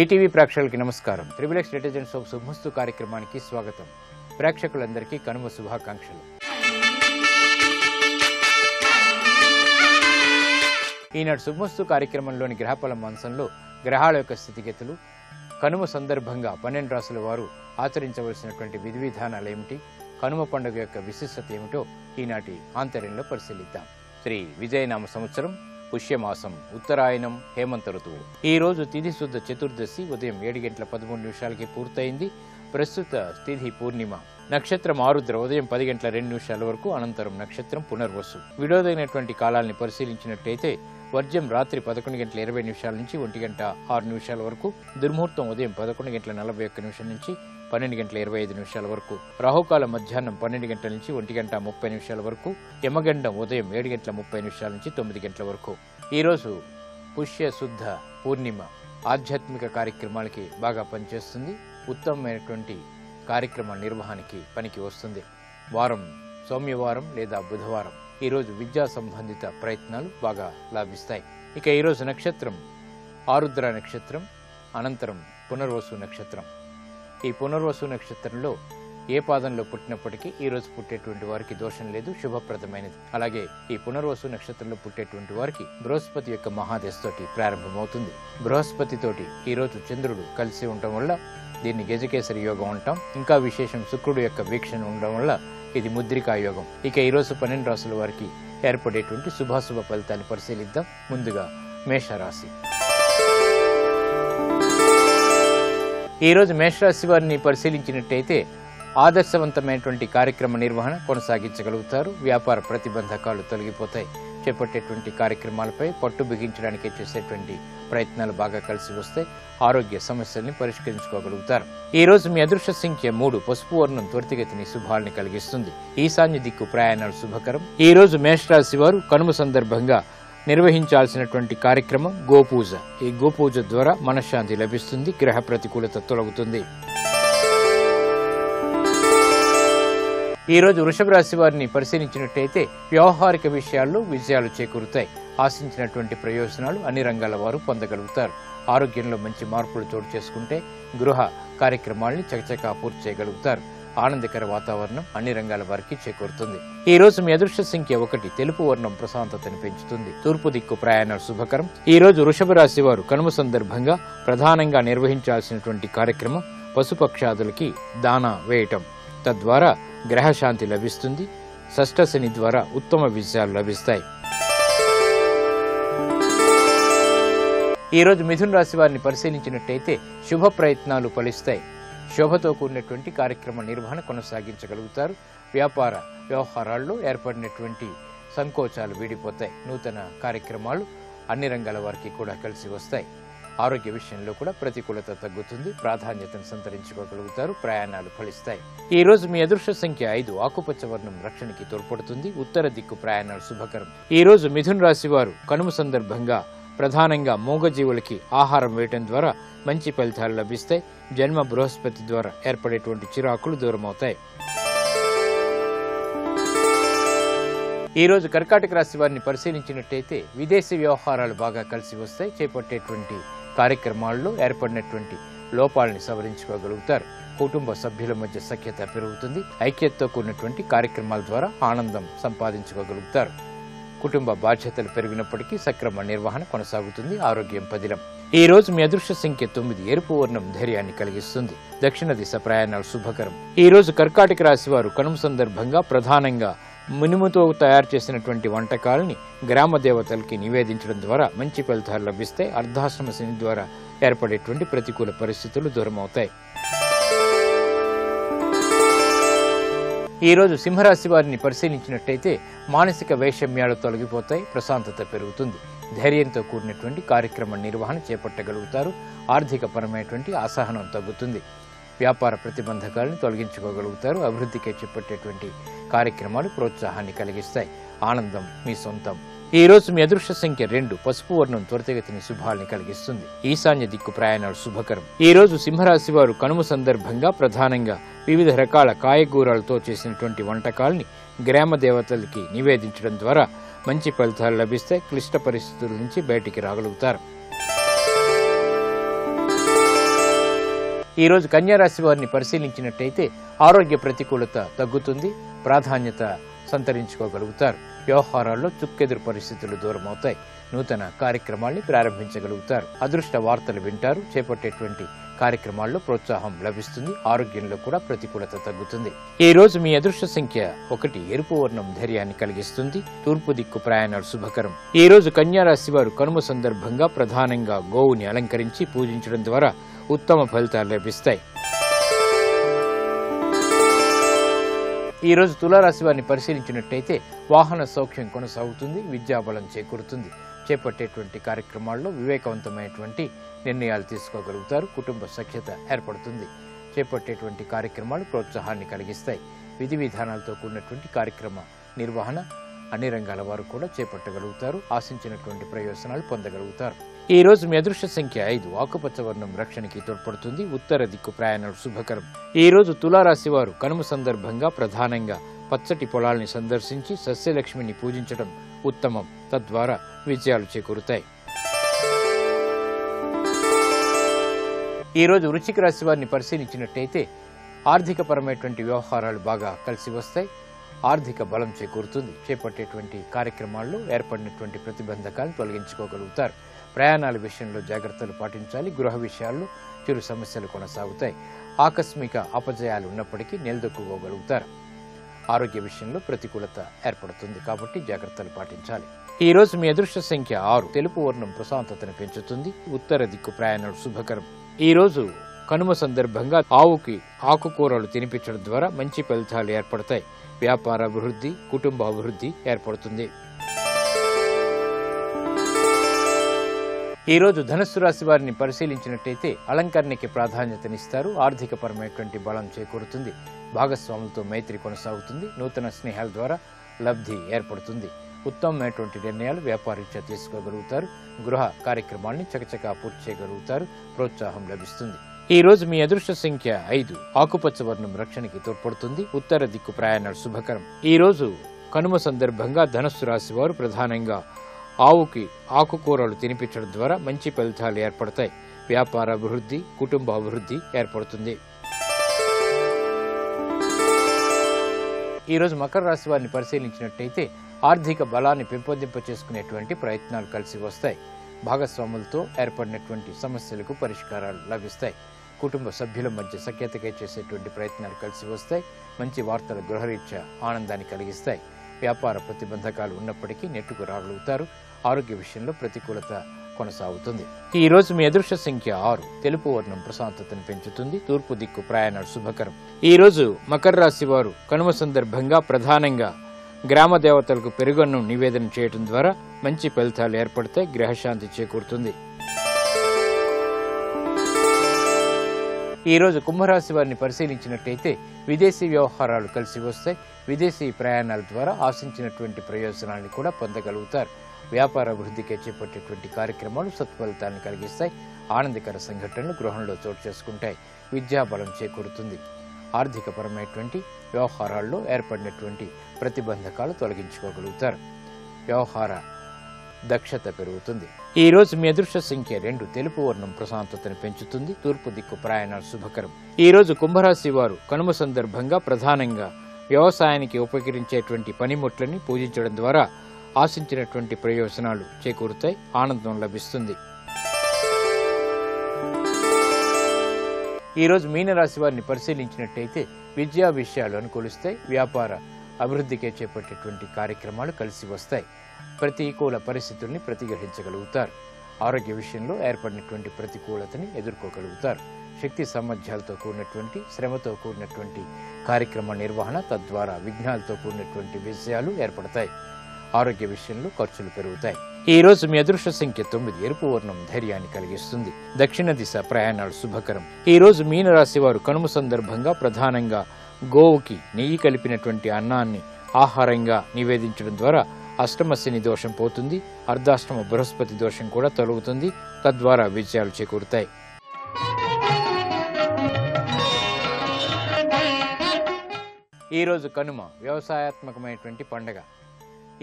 ETV ప్రేక్షకులకి నమస్కారం. Triple detergent soap శుభమస్తు కార్యక్రమానికి స్వాగతం. ప్రేక్షకులందరికీ కనుమ శుభాకాంక్షలు. ఈనాడు శుభమస్తు కార్యక్రమంలోని గ్రహఫల మాంసంలో గ్రహాల యొక్క స్థితిగతులు, కనుమ సందర్భంగా 12 రాశుల వారు ఆచరించవలసినటువంటి విధి విధానాలు ఏమిటి, కనుమ పండుగ యొక్క విశిష్టత ఏమిటో ఈనాటి ఆంతర్యంలో పరిశీలిద్దాం. శ్రీ విజయనామ సంవత్సరం, పుష్యమాసం, ఉత్తరాయణం, హేమంత ఋతువు. ఈ రోజు తిథి శుద్ధ చతుర్దశి ఉదయం 7:13 పూర్తయింది. ప్రస్తుత తిథి పూర్ణిమ. నక్షత్రం ఆరుద్ర ఉదయం 10:02 వరకు, అనంతరం నక్షత్రం పునర్వసు. విడోదైనటువంటి కాలాన్ని పరిశీలించినట్టయితే వర్జ్యం రాత్రి 11:20 నుంచి 1:06 వరకు, దుర్ముహూర్తం ఉదయం 11:41 నుంచి 12:25 వరకు, రాహుకాలం మధ్యాహ్నం 12 గంటల నుంచి 1:30 వరకు, యమగండం ఉదయం 7:30 నుంచి 9 గంటల వరకు. ఈరోజు పుష్య శుద్ధ పూర్ణిమ. ఆధ్యాత్మిక కార్యక్రమాలకి బాగా పనిచేస్తుంది. ఉత్తమమైనటువంటి కార్యక్రమాల నిర్వహణకి పనికి వస్తుంది. వారం సౌమ్యవారం లేదా బుధవారం. ఈరోజు విద్యా సంబంధిత ప్రయత్నాలు బాగా లాభిస్తాయి. ఇక ఈరోజు నక్షత్రం ఆరుద్ర నక్షత్రం, అనంతరం పునర్వసు నక్షత్రం. ఈ పునర్వసు నక్షత్రంలో ఏ పాదంలో పుట్టినప్పటికీ ఈరోజు పుట్టేటువంటి వారికి దోషం లేదు, శుభప్రదమైనది. అలాగే ఈ పునర్వసు నక్షత్రంలో పుట్టేటువంటి వారికి బృహస్పతి యొక్క మహాదశతోటి ప్రారంభమవుతుంది. బృహస్పతితోటి ఈరోజు చంద్రుడు కలిసి ఉండటం వల్ల దీన్ని గజకేసరి యోగం అంటాం. ఇంకా విశేషం, శుక్రుడు యొక్క వీక్షణ ఉండడం వల్ల ఇది ముద్రికా యోగం. ఇక ఈరోజు 12 రాశుల వారికి ఏర్పడేటువంటి శుభాశుభ ఫలితాన్ని పరిశీలిద్దాం. ముందుగా మేషరాశి. ఈరోజు మేషరాశి వారిని పరిశీలించినట్టయితే ఆదర్శవంతమైనటువంటి కార్యక్రమ నిర్వహణ కొనసాగించగలుగుతారు. వ్యాపార ప్రతిబంధకాలు తొలగిపోతాయి. చేపట్టేటువంటి కార్యక్రమాలపై పట్టు బిగించడానికి చేసేటువంటి ప్రయత్నాలు బాగా కలిసి వస్తాయి. ఆరోగ్య సమస్యల్ని పరిష్కరించుకోగలుగుతారు. ఈ రోజు మీ అదృష్ట సంఖ్య 3. పసుపు వర్ణం త్వరితగతిని శుభాల్ని కలిగిస్తుంది. ఈశాన్య దిక్కు ప్రయాణాలు శుభకరం. ఈ రోజు మేషరాశి వారు కనుమ సందర్భంగా నిర్వహించాల్సినటువంటి కార్యక్రమం గోపూజ. ఈ గోపూజ ద్వారా మనశ్శాంతి లభిస్తుంది, గ్రహ ప్రతికూలత తొలగుతుంది. ఈ రోజు వృషభ రాశి వారిని పరిశీలించినట్టయితే వ్యవహారిక విషయాల్లో విజయాలు చేకూరుతాయి. ఆశించినటువంటి ప్రయోజనాలు అన్ని రంగాల వారు పొందగలుగుతారు. ఆరోగ్యంలో మంచి మార్పులు చోటు చేసుకుంటే గృహ కార్యక్రమాల్ని చకచకా పూర్తి చేయగలుగుతారు. ఆనందకర వాతావరణం అన్ని రంగాల వారికి చేకూరుతుంది. ఈ రోజు మీ అదృష్ట సంఖ్య 1. తెలుపు వర్ణం ప్రశాంతతను పెంచుతుంది. తూర్పు దిక్కు ప్రయాణాలు శుభకరం. ఈ రోజు వృషభ రాశి వారు కనుమ సందర్భంగా ప్రధానంగా నిర్వహించాల్సినటువంటి కార్యక్రమం పశుపక్షాదులకి దానా వేయటం. తద్వారా గ్రహశాంతి లభిస్తుంది. షష్ఠ శని ద్వారా ఉత్తమ విజయాలు లభిస్తాయి. ఈ రోజు మిథున రాశి వారిని పరిశీలించినట్టయితే శుభ ప్రయత్నాలు ఫలిస్తాయి. శోభతో కూడినటువంటి కార్యక్రమ నిర్వహణ కొనసాగించగలుగుతారు. వ్యాపార వ్యవహారాల్లో ఏర్పడినటువంటి సంకోచాలు వీడిపోతాయి. నూతన కార్యక్రమాలు అన్ని రంగాల వారికి కూడా కలిసి వస్తాయి. ఆరోగ్య విషయంలో కూడా ప్రతికూలత తగ్గుతుంది. ప్రాధాన్యతను సంతరించుకోగలుగుతారు. ప్రయాణాలు ఫలిస్తాయి. ఈ రోజు మీ అదృష్ట సంఖ్య 5. ఆకుపచ్చ వర్ణం రక్షణకి తోడ్పడుతుంది. ఉత్తర దిక్కు ప్రయాణాలు శుభకరం. ఈ రోజు మిథున రాశి వారు కనుమ సందర్భంగా ప్రధానంగా మూగజీవులకి ఆహారం వేయటం ద్వారా మంచి ఫలితాలు లభిస్తాయి. జన్మ బృహస్పతి ద్వారా ఏర్పడేటువంటి చిరాకులు దూరమవుతాయి. ఈ రోజు కర్కాటక రాశి వారిని పరిశీలించినట్టయితే విదేశీ వ్యవహారాలు బాగా కలిసి వస్తాయి. చేపట్టేటువంటి కార్యక్రమాల్లో ఏర్పడినటువంటి లోపాలని సవరించుకోగలుగుతారు. కుటుంబ సభ్యుల మధ్య సఖ్యత పెరుగుతుంది. ఐక్యతతో కూడినటువంటి కార్యక్రమాల ద్వారా ఆనందం సంపాదించుకోగలుగుతారు. కుటుంబ బాధ్యతలు పెరిగినప్పటికీ సక్రమ నిర్వహణ కొనసాగుతుంది. ఆరోగ్యం పదిలం. ఈ రోజు మీ అదృష్ట సంఖ్య 9. ఎరుపు వర్ణం ధైర్యాన్ని కలిగిస్తుంది. దక్షిణ దిశ ప్రయాణాలు శుభకరం. ఈ రోజు కర్కాటక రాశి వారు కనుమ సందర్భంగా ప్రధానంగా మినుముతో తయారు చేసినటువంటి వంటకాలని గ్రామ దేవతలకి నివేదించడం ద్వారా మంచి ఫలితాలు లభిస్తాయి. అర్ధాశ్రమ శని ద్వారా ఏర్పడేటువంటి ప్రతికూల పరిస్థితులు దూరమవుతాయి. ఈ రోజు సింహరాశి వారిని పరిశీలించినట్టయితే మానసిక వైషమ్యాలు తొలగిపోతాయి. ప్రశాంతత పెరుగుతుంది. ధైర్యంతో కూడినటువంటి కార్యక్రమ నిర్వహణ చేపట్టగలుగుతారు. ఆర్థిక పరమైనటువంటి అసహనం తగ్గుతుంది. వ్యాపార ప్రతిబంధకాలను తొలగించుకోగలుగుతారు. అభివృద్ధికి చేపట్టేటువంటి కార్యక్రమాలు ప్రోత్సాహాన్ని కలిగిస్తాయి. ఆనందం మీ సొంతం. ఈ రోజు మీ అదృష్ట సంఖ్య 2. పసుపు వర్ణం త్వరితగతిని శుభాల్ని కలిగిస్తుంది. ఈశాన్య దిక్కు ప్రయాణాలు శుభకరం. ఈ రోజు సింహరాశి వారు కనుమ సందర్భంగా ప్రధానంగా వివిధ రకాల కాయగూరలతో చేసినటువంటి వంటకాల్ని గ్రామ దేవతలకి నివేదించడం ద్వారా మంచి ఫలితాలు లభిస్తాయి. క్లిష్ట పరిస్థితుల నుంచి బయటికి రాగలుగుతారు. ఈ రోజు కన్యా రాశి వారిని పరిశీలించినట్టయితే ఆరోగ్య ప్రతికూలత తగ్గుతుంది, ప్రాధాన్యత సంతరించుకోగలుగుతారు. వ్యవహారాల్లో చుక్కెదురు పరిస్థితులు దూరమవుతాయి. నూతన కార్యక్రమాల్ని ప్రారంభించగలుగుతారు. అదృష్ట వార్తలు వింటారు. చేపట్టేటువంటి కార్యక్రమాల్లో ప్రోత్సాహం లభిస్తుంది. ఆరోగ్యంలో కూడా ప్రతికూలత తగ్గుతుంది. ఈ రోజు మీ అదృష్ట సంఖ్య 1. ఎరుపు వర్ణం ధైర్యాన్ని కలిగిస్తుంది. తూర్పు దిక్కు ప్రయాణాలు శుభకరం. ఈ రోజు కన్యా రాశి వారు కనుమ సందర్భంగా ప్రధానంగా గోవుని అలంకరించి పూజించడం ద్వారా ఉత్తమ ఫలితాలు లభిస్తాయి. ఈ రోజు తులారాశి వారిని పరిశీలించినట్టయితే వాహన సౌఖ్యం కొనసాగుతుంది, విద్యాబలం చేకూరుతుంది. చేపట్టేటువంటి కార్యక్రమాల్లో వివేకవంతమైనటువంటి నిర్ణయాలు తీసుకోగలుగుతారు. కుటుంబ సఖ్యత ఏర్పడుతుంది. చేపట్టేటువంటి కార్యక్రమాలు ప్రోత్సాహాన్ని కలిగిస్తాయి. విధి విధానాలతో కూడినటువంటి కార్యక్రమ నిర్వహణ అన్ని రంగాల వారు కూడా చేపట్టగలుగుతారు. ఆశించినటువంటి ప్రయోజనాలు పొందగలుగుతారు. ఈ రోజు మీ అదృష్ట సంఖ్య 5. ఆకుపచ్చ వర్ణం రక్షణకి తోడ్పడుతుంది. ఉత్తర దిక్కు ప్రయాణాలు శుభకరం. ఈ రోజు తులారాశి వారు కనుమ సందర్భంగా ప్రధానంగా పచ్చటి పొలాల్ని సందర్శించి సస్యలక్ష్మిని పూజించడం ఉత్తమం. తద్వారా విజయాలు చేకూరుతాయి. ఈ రోజు వృశ్చిక రాశి వారిని పరిశీలించినట్టయితే ఆర్థికపరమైనటువంటి వ్యవహారాలు బాగా కలిసి వస్తాయి. ఆర్థిక బలం చేకూరుతుంది. చేపట్టేటువంటి కార్యక్రమాల్లో ఏర్పడినటువంటి ప్రతిబంధకాలను తొలగించుకోగలుగుతారు. ప్రయాణాల విషయంలో జాగ్రత్తలు పాటించాలి. గృహ విషయాల్లో చిరు సమస్యలు కొనసాగుతాయి. ఆకస్మిక అపజయాలు ఉన్నప్పటికీ నిలదొక్కుకోగలుగుతారు. ఆరోగ్య విషయంలో ప్రతికూలత ఏర్పడుతుంది కాబట్టి జాగ్రత్తలు పాటించాలి. ఈ రోజు మీ అదృష్ట సంఖ్య 6. తెలుపు వర్ణం ప్రశాంతతను పెంచుతుంది. ఉత్తర దిక్కు ప్రయాణాలు శుభకరం. ఈ రోజు కనుమ సందర్భంగా ఆవుకి ఆకుకూరలు తినిపించడం ద్వారా మంచి ఫలితాలు ఏర్పడతాయి. వ్యాపార అభివృద్ధి, కుటుంబ అభివృద్ధి ఏర్పడుతుంది. ఈ రోజు ధనుస్సు రాశి వారిని పరిశీలించినట్టయితే అలంకరణకి ప్రాధాన్యతనిస్తారు. ఆర్థికపరమైనటువంటి బలం చేకూరుతుంది. భాగస్వాములతో మైత్రి కొనసాగుతుంది. నూతన స్నేహాల ద్వారా లబ్ధి ఏర్పడుతుంది. ఉత్తమమైనటువంటి నిర్ణయాలు వ్యాపారీత్యా తీసుకోగలుగుతారు. గృహ కార్యక్రమాన్ని చకచకా పూర్తి చేయగలుగుతారు. ప్రోత్సాహం లభిస్తుంది. ఈ రోజు మీ అదృష్ట సంఖ్య 5. ఆకుపచ్చ వర్ణం రక్షణకి తోడ్పడుతుంది. ఉత్తర దిక్కు ప్రయాణాలు శుభకరం. ఈ రోజు కనుమ సందర్భంగా ధనుస్సు రాశి వారు ప్రధానంగా ఆవుకి ఆకుకూరలు తినిపించడం ద్వారా మంచి ఫలితాలు ఏర్పడతాయి. వ్యాపార అభివృద్ధి, కుటుంబ అభివృద్ధి ఏర్పడుతుంది. ఈ రోజు మకర రాశి వారిని పరిశీలించినట్టయితే ఆర్థిక బలాన్ని పెంపొందింప చేసుకునేటువంటి ప్రయత్నాలు కలిసి వస్తాయి. భాగస్వాములతో ఏర్పడినటువంటి సమస్యలకు పరిష్కారాలు లభిస్తాయి. కుటుంబ సభ్యుల మధ్య సఖ్యతకై చేసేటువంటి ప్రయత్నాలు కలిసి వస్తాయి. మంచి వార్తలు గృహరీత్యా ఆనందాన్ని కలిగిస్తాయి. వ్యాపార ప్రతిబంధకాలు ఉన్నప్పటికీ నెట్టుకు రాగలుగుతారు. ఆరోగ్య విషయంలో ప్రతికూలత కొనసాగుతుంది. ఈ రోజు మీ అదృష్ట సంఖ్య 6. తెలుపు వర్ణం ప్రశాంతతను పెంచుతుంది. తూర్పు దిక్కు ప్రయాణాలు శుభకరం. ఈ రోజు మకర రాశి వారు కనుమ సందర్భంగా ప్రధానంగా గ్రామ దేవతలకు పెరుగన్నం నివేదన చేయడం ద్వారా మంచి ఫలితాలు ఏర్పడతాయి. గ్రహశాంతి చేకూరుతుంది. ఈ రోజు కుంభరాశి వారిని పరిశీలించినట్టయితే విదేశీ వ్యవహారాలు కలిసి వస్తాయి. విదేశీ ప్రయాణాల ద్వారా ఆశించినటువంటి ప్రయోజనాన్ని కూడా పొందగలుగుతారు. వ్యాపార అభివృద్ధికి చేపట్టేటువంటి కార్యక్రమాలు సత్ఫలితాన్ని కలిగిస్తాయి. ఆనందకర సంఘటనలు గృహంలో చోటు చేసుకుంటాయి. విద్యాబలం చేకూరుతుంది. ఆర్థికపరమైనటువంటి వ్యవహారాల్లో ఏర్పడినటువంటి ప్రతిబంధకాలు తొలగించుకోగలుగుతారు. వ్యవహార దక్షత పెరుగుతుంది. ఈ రోజు మీ అదృష్ట సంఖ్య 2. తెలుపు వర్ణం ప్రశాంతతను పెంచుతుంది. తూర్పు దిక్కు ప్రయాణాలు శుభకరం. ఈ రోజు కుంభరాశి వారు కనుమ సందర్భంగా ప్రధానంగా వ్యవసాయానికి ఉపకరించేటువంటి పనిముట్లని పూజించడం ద్వారా ఆశించినటువంటి ప్రయోజనాలు చేకూరుతాయి. ఆనందం లభిస్తుంది. ఈ రోజు మీనరాశి వారిని పరిశీలించినట్టయితే విద్యా విషయాలు అనుకూలిస్తాయి. వ్యాపార అభివృద్ధికే చేపట్టేటువంటి కార్యక్రమాలు కలిసి వస్తాయి. ప్రతికూల పరిస్థితుల్ని ప్రతిఘటించగలుగుతారు. ఆరోగ్య విషయంలో ఏర్పడినటువంటి ప్రతికూలతని ఎదుర్కోగలుగుతారు. శక్తి సామర్థ్యాలతో కూడినటువంటి శ్రమతో కూడినటువంటి కార్యక్రమ నిర్వహణ, తద్వారా విఘ్నాలతో కూడినటువంటి విజయాలు ఏర్పడతాయి. ఆరోగ్య విషయంలో ఖర్చులు పెరుగుతాయి. ఈ రోజు మీ అదృష్ట సంఖ్య 9. ఎరుపు వర్ణం ధైర్యాన్ని కలిగిస్తుంది. దక్షిణ దిశ ప్రయాణాలు శుభకరం. ఈ రోజు మీనరాశి వారు కనుమ సందర్భంగా ప్రధానంగా గోవుకి నెయ్యి కలిపినటువంటి అన్నాన్ని ఆహారంగా నివేదించడం ద్వారా అష్టమ శని దోషం పోతుంది. అర్ధాష్టమ బృహస్పతి దోషం కూడా తొలగుతుంది. తద్వారా విజయాలు చేకూరుతాయి. ఈ రోజు కనుమ వ్యవసాయాత్మకమైనటువంటి పండగ.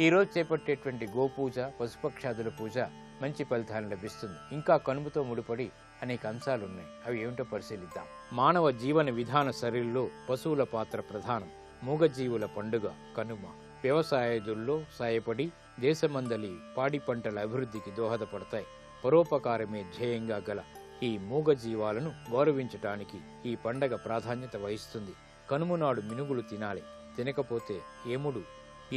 ఈ రోజు చేపట్టేటువంటి గోపూజ, పశుపక్షాదుల పూజ మంచి ఫలితాలను లభిస్తుంది. ఇంకా కనుమతో ముడిపడి అనేక అంశాలు ఉన్నాయి. అవి ఏమిటో పరిశీలిద్దాం. మానవ జీవన విధాన సరళిలో పశువుల పాత్ర ప్రధానం. మూగజీవుల పండుగ కనుమ వ్యవసాయాదుల్లో సాయపడి దేశమందలి పాడి పంటల అభివృద్ధికి దోహదపడతాయి. పరోపకారమే ధ్యేయంగా గల ఈ మూగజీవాలను గౌరవించటానికి ఈ పండగ ప్రాధాన్యత వహిస్తుంది. కనుమ నాడు మినుగులు తినాలి. తినకపోతే ఏముడు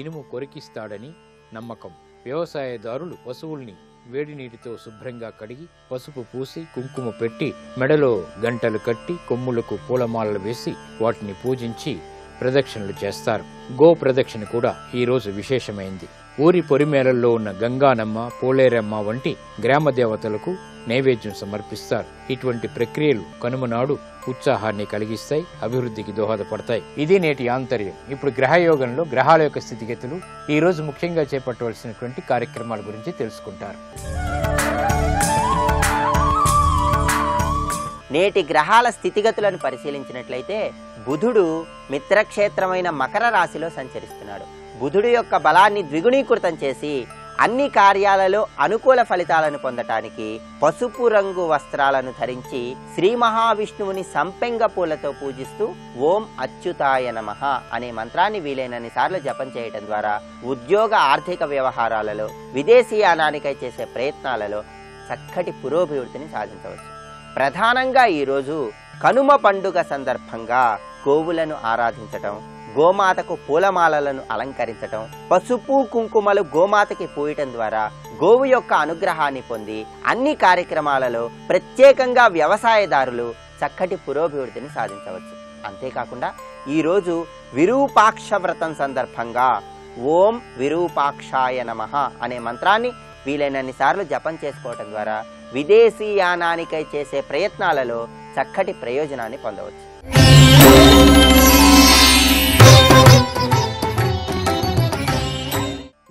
ఇనుము కొరికిస్తాడని నమ్మకం. వ్యవసాయదారులు పశువుల్ని వేడి నీటితో శుభ్రంగా కడిగి పసుపు పూసి కుంకుమ పెట్టి మెడలో గంటలు కట్టి కొమ్ములకు పూలమాలలు వేసి వాటిని పూజించి ప్రదక్షిణలు చేస్తారు. గో ప్రదక్షిణ కూడా ఈ రోజు విశేషమైంది. ఊరి పొరిమేళల్లో ఉన్న గంగానమ్మ, పోలేరమ్మ వంటి గ్రామ దేవతలకు నైవేద్యం సమర్పిస్తారు. ఇటువంటి ప్రక్రియలు కనుమ నాడు ఉత్సాహాన్ని కలిగిస్తాయి, అభివృద్ధికి దోహదపడతాయి. ఇది నేటి ఆంతర్యం. ఇప్పుడు గ్రహయోగంలో గ్రహాల యొక్క స్థితిగతులు, ఈ రోజు ముఖ్యంగా చేపట్టవలసినటువంటి కార్యక్రమాల గురించి తెలుసుకుంటారు. నేటి గ్రహాల స్థితిగతులను పరిశీలించినట్లయితే బుధుడు మిత్రక్షేత్రమైన మకర రాశిలో సంచరిస్తున్నాడు. బుధుడు యొక్క బలాన్ని ద్విగుణీకృతం చేసి అన్ని కార్యాలలో అనుకూల ఫలితాలను పొందటానికి పసుపు రంగు వస్త్రాలను ధరించి శ్రీ మహావిష్ణువుని సంపెంగ పూలతో పూజిస్తూ ఓం అచ్యుతాయ నమః అనే మంత్రాన్ని వీలైనన్ని సార్లు జపం చేయటం ద్వారా ఉద్యోగ ఆర్థిక వ్యవహారాలలో, విదేశీయానానికై చేసే ప్రయత్నాలలో చక్కటి పురోభివృద్ధిని సాధించవచ్చు. ప్రధానంగా ఈరోజు కనుమ పండుగ సందర్భంగా గోవులను ఆరాధించటం, గోమాతకు పూలమాలలను అలంకరించటం, పసుపు కుంకుమలు గోమాతకి పూయటం ద్వారా గోవు యొక్క అనుగ్రహాన్ని పొంది అన్ని కార్యక్రమాలలో ప్రత్యేకంగా వ్యవసాయదారులు చక్కటి పురోభివృద్ధిని సాధించవచ్చు. అంతేకాకుండా ఈరోజు విరూపాక్ష వ్రతం సందర్భంగా ఓం విరూపాక్షాయ నమః అనే మంత్రాన్ని వీలైనన్ని సార్లు జపం చేసుకోవటం ద్వారా విదేశీయానానికై చేసే ప్రయత్నాలలో చక్కటి ప్రయోజనాన్ని పొందవచ్చు.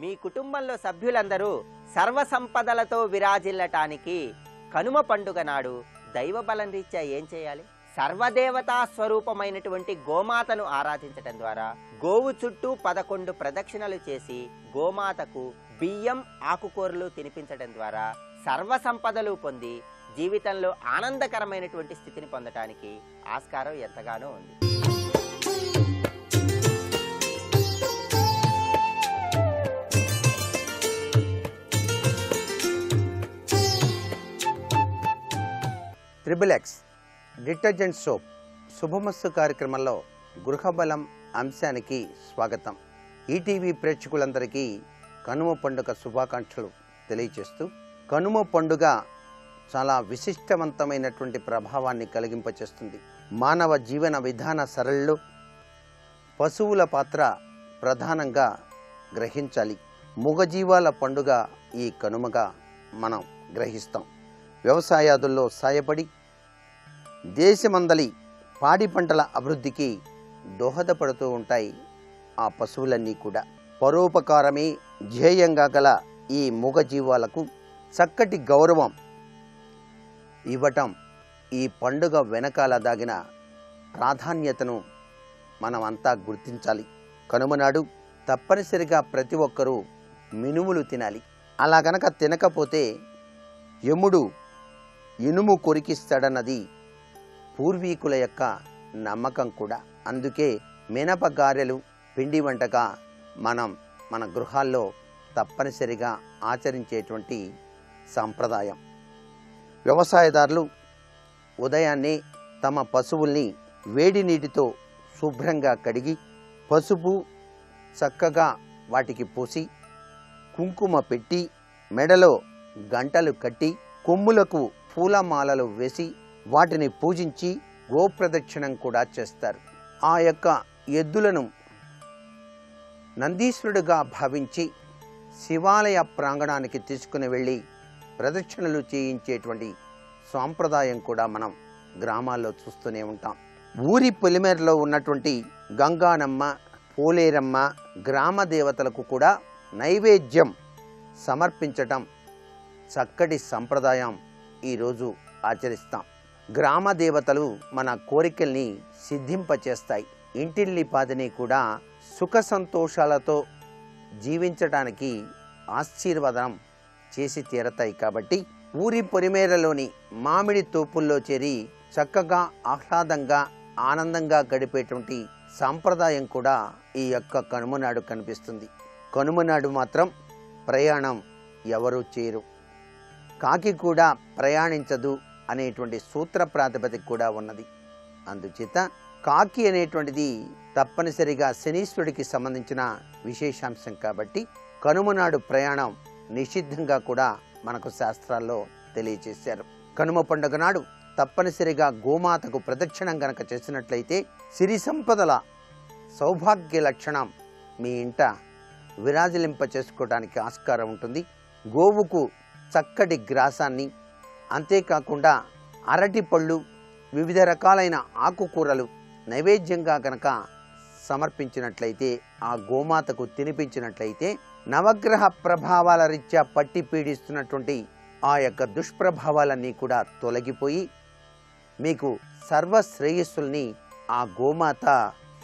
మీ కుటుంబంలో సభ్యులందరూ సర్వసంపదలతో విరాజిల్లటానికి కనుమ పండుగ నాడు దైవ బలం రీత్యా ఏం చేయాలి? సర్వదేవతా స్వరూపమైనటువంటి గోమాతను ఆరాధించటం ద్వారా గోవు చుట్టూ 11 ప్రదక్షిణలు చేసి గోమాతకు బియ్యం, ఆకుకూరలు తినిపించడం ద్వారా సర్వ సంపదలు పొంది జీవితంలో ఆనందకరమైనటువంటి స్థితిని పొందటానికి ఆస్కారం ఎంతగానో ఉంది. ట్రిపుల్ ఎక్స్ డిటర్జెంట్ సోప్ శుభమస్తు కార్యక్రమంలో గృహబలం అంశానికి స్వాగతం. ఈటీవీ ప్రేక్షకులందరికీ కనుమ పండుగ శుభాకాంక్షలు తెలియచేస్తూ, కనుమ పండుగ చాలా విశిష్టవంతమైనటువంటి ప్రభావాన్ని కలిగింపచేస్తుంది. మానవ జీవన విధాన సరళిలో పశువుల పాత్ర ప్రధానంగా గ్రహించాలి. మూగజీవాల పండుగ ఈ కనుమగా మనం గ్రహిస్తాం. వ్యవసాయాదుల్లో సాయపడి దేశమందలి పాడి పంటల అభివృద్ధికి దోహదపడుతూ ఉంటాయి ఆ పశువులన్నీ కూడా. పరోపకారమే ధ్యేయంగా గల ఈ మూగజీవాలకు చక్కటి గౌరవం ఇవ్వటం ఈ పండుగ వెనకాల దాగిన ప్రాధాన్యతను మనమంతా గుర్తించాలి. కనుమనాడు తప్పనిసరిగా ప్రతి ఒక్కరూ మినుములు తినాలి. అలా గనక తినకపోతే యముడు ఇనుము కొరికిస్తాడన్నది పూర్వీకుల యొక్క నమ్మకం కూడా. అందుకే మినపగారెలు పిండి వంటగా మనం మన గృహాల్లో తప్పనిసరిగా ఆచరించేటువంటి సంప్రదాయం. వ్యవసాయదారులు ఉదయాన్నే తమ పశువుల్ని వేడి నీటితో శుభ్రంగా కడిగి పసుపు చక్కగా వాటికి పూసి కుంకుమ పెట్టి మెడలో గంటలు కట్టి కొమ్ములకు పూలమాలలు వేసి వాటిని పూజించి గోప్రదక్షిణం కూడా చేస్తారు. ఆ యొక్క ఎద్దులను నందీశ్వరుడుగా భావించి శివాలయ ప్రాంగణానికి తీసుకుని వెళ్ళి ప్రదక్షిణలు చేయించేటువంటి సాంప్రదాయం కూడా మనం గ్రామాల్లో చూస్తూనే ఉంటాం. ఊరి పొలిమేరలో ఉన్నటువంటి గంగానమ్మ, పోలేరమ్మ గ్రామ దేవతలకు కూడా నైవేద్యం సమర్పించటం చక్కటి సంప్రదాయం ఈరోజు ఆచరిస్తాం. గ్రామ దేవతలు మన కోరికల్ని సిద్ధింపచేస్తాయి. ఇంటిల్లిపాదిని కూడా సుఖ సంతోషాలతో జీవించడానికి ఆశీర్వాదం చేసి తీరతాయి. కాబట్టి ఊరి పొలిమేరలోని మామిడి తోపుల్లో చేరి చక్కగా ఆహ్లాదంగా ఆనందంగా గడిపేటువంటి సాంప్రదాయం కూడా ఈ యొక్క కనుమ నాడు కనిపిస్తుంది. కనుమ నాడు మాత్రం ప్రయాణం ఎవరూ చేయరు. కాకి కూడా ప్రయాణించదు అనేటువంటి సూత్ర ప్రాతిపదిక కూడా ఉన్నది. అందుచేత కాకి అనేటువంటిది తప్పనిసరిగా శనీశ్వరుడికి సంబంధించిన విశేషాంశం కాబట్టి కనుమ నాడు ప్రయాణం నిషిద్ధంగా కూడా మనకు శాస్త్రాల్లో తెలియజేశారు. కనుమ పండుగ నాడు తప్పనిసరిగా గోమాతకు ప్రదక్షిణం గనక చేసినట్లయితే సిరి సంపదల సౌభాగ్య లక్షణం మీ ఇంట విరాజిలింప చేసుకోవడానికి ఆస్కారం ఉంటుంది. గోవుకు చక్కటి గ్రాసాన్ని, అంతేకాకుండా అరటి పళ్ళు, వివిధ రకాలైన ఆకుకూరలు నైవేద్యంగా గనక సమర్పించినట్లయితే, ఆ గోమాతకు తినిపించినట్లయితే నవగ్రహ ప్రభావాల రీత్యా పట్టి పీడిస్తున్నటువంటి ఆ యొక్క దుష్ప్రభావాలన్నీ కూడా తొలగిపోయి మీకు సర్వశ్రేయస్సుల్ని ఆ గోమాత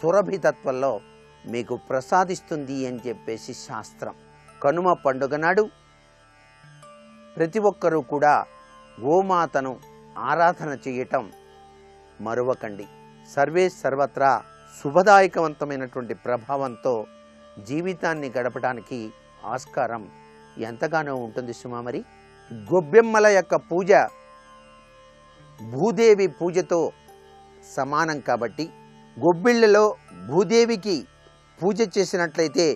సురభితత్వంలో మీకు ప్రసాదిస్తుంది అని చెప్పేసి శాస్త్రం. కనుమ పండుగ నాడు ప్రతి ఒక్కరూ కూడా గోమాతను ఆరాధన చేయటం మరువకండి. సర్వే సర్వత్రా శుభదాయకవంతమైనటువంటి ప్రభావంతో జీవితాన్ని గడపడానికి ఆస్కారం ఎంతగానో ఉంటుంది సుమా. మరి గొబ్బెమ్మల యొక్క పూజ భూదేవి పూజతో సమానం కాబట్టి గొబ్బిళ్ళలో భూదేవికి పూజ చేసినట్లయితే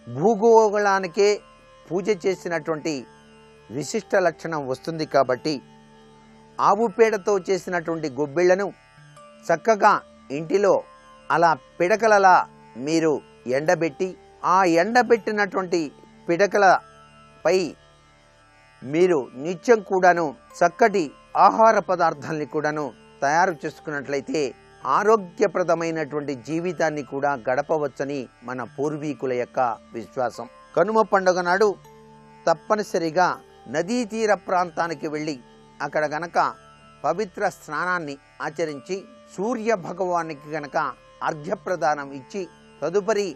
భూగోళానికే పూజ చేసినటువంటి విశిష్ట లక్షణం వస్తుంది. కాబట్టి ఆవు పేడతో చేసినటువంటి గొబ్బిళ్లను చక్కగా ఇంటిలో అలా పిడకలలా మీరు ఎండబెట్టి, ఆ ఎండబెట్టినటువంటి పిడకలపై మీరు నిత్యం కూడాను చక్కటి ఆహార పదార్థాలని కూడాను తయారు చేసుకున్నట్లయితే ఆరోగ్యప్రదమైనటువంటి జీవితాన్ని కూడా గడపవచ్చని మన పూర్వీకుల యొక్క విశ్వాసం. కనుమ పండుగ నాడు తప్పనిసరిగా నదీ తీర ప్రాంతానికి వెళ్ళి అక్కడ గనక పవిత్ర స్నానాన్ని ఆచరించి సూర్య భగవానికి గనక అర్ఘ్యప్రదానం ఇచ్చి తదుపరి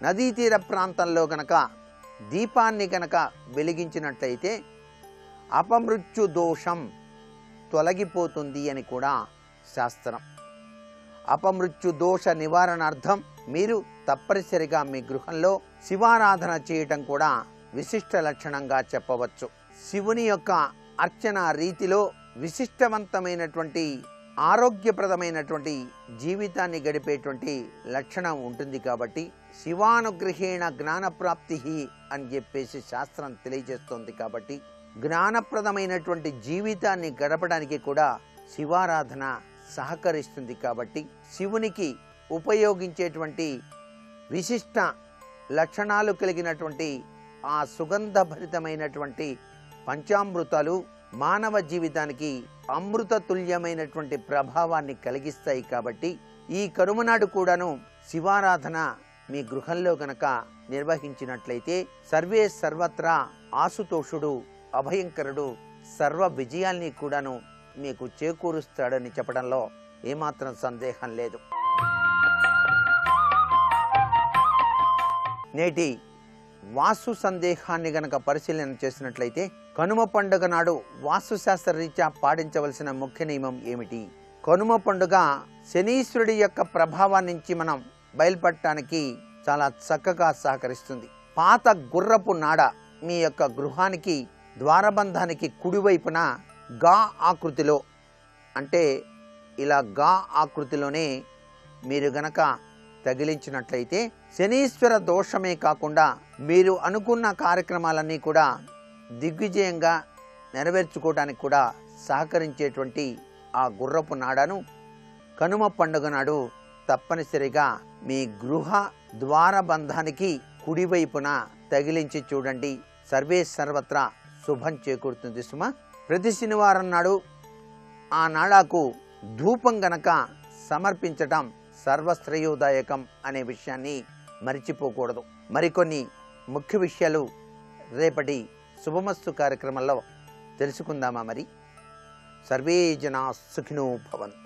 నదీ తీర ప్రాంతంలో గనక దీపాన్ని గనక వెలిగించినట్లయితే అపమృత్యు దోషం తొలగిపోతుంది అని కూడా శాస్త్రం. అపమృత్యు దోష నివారణార్థం మీరు తప్పనిసరిగా మీ గృహంలో శివారాధన చేయటం కూడా విశిష్ట లక్షణంగా చెప్పవచ్చు. శివుని యొక్క అర్చన రీతిలో విశిష్టవంతమైనటువంటి ఆరోగ్యప్రదమైనటువంటి జీవితాన్ని గడిపేటువంటి లక్షణం ఉంటుంది. కాబట్టి శివానుగ్రహేణ జ్ఞానప్రాప్తి అని చెప్పేసి శాస్త్రం తెలియజేస్తోంది. కాబట్టి జ్ఞానప్రదమైనటువంటి జీవితాన్ని గడపడానికి కూడా శివారాధన సహకరిస్తుంది. కాబట్టి శివునికి ఉపయోగించేటువంటి విశిష్ట లక్షణాలు కలిగినటువంటి ఆ సుగంధభరితమైనటువంటి పంచామృతాలు మానవ జీవితానికి అమృత తుల్యమైనటువంటి ప్రభావాన్ని కలిగిస్తాయి. కాబట్టి ఈ కనుమ నాడు కూడాను శివారాధన మీ గృహంలో గనక నిర్వహించినట్లయితే సర్వే సర్వత్రా ఆశుతోషుడు అభయంకరుడు సర్వ విజయాల్ని కూడాను మీకు చేకూరుస్తాడని చెప్పడంలో ఏమాత్రం సందేహం లేదు. నేటి వాస్తు సందేహాన్ని గనక పరిశీలన చేసినట్లయితే కనుమ పండుగ నాడు వాస్తుశాస్త్ర రీత్యా పాటించవలసిన ముఖ్య నియమం ఏమిటి? కనుమ పండుగ శనీశ్వరుడి యొక్క ప్రభావం నుంచి మనం బయలుపడటానికి చాలా చక్కగా సహకరిస్తుంది. పాత గుర్రపు నాడ మీ యొక్క గృహానికి ద్వారబంధానికి కుడివైపున గా ఆకృతిలో, అంటే ఇలా గా ఆకృతిలోనే మీరు గనక తగిలించినట్లయితే శనీశ్వర దోషమే కాకుండా మీరు అనుకున్న కార్యక్రమాలన్నీ కూడా దిగ్విజయంగా నెరవేర్చుకోవడానికి కూడా సహకరించేటువంటి ఆ గుర్రపు నాడను కనుమ పండుగ నాడు తప్పనిసరిగా మీ గృహ ద్వారబంధానికి కుడివైపున తగిలించి చూడండి. సర్వే సర్వత్రా శుభం చేకూరుతుంది సుమ. ప్రతి శనివారం నాడు ఆ నాడాకు ధూపం గనక సమర్పించటం సర్వశ్రేయోదాయకం అనే విషయాన్ని మరిచిపోకూడదు. మరికొన్ని ముఖ్య విషయాలు రేపటి శుభమస్తు కార్యక్రమంలో తెలుసుకుందామా? మరి సర్వే జనా సుఖినో భవంతు.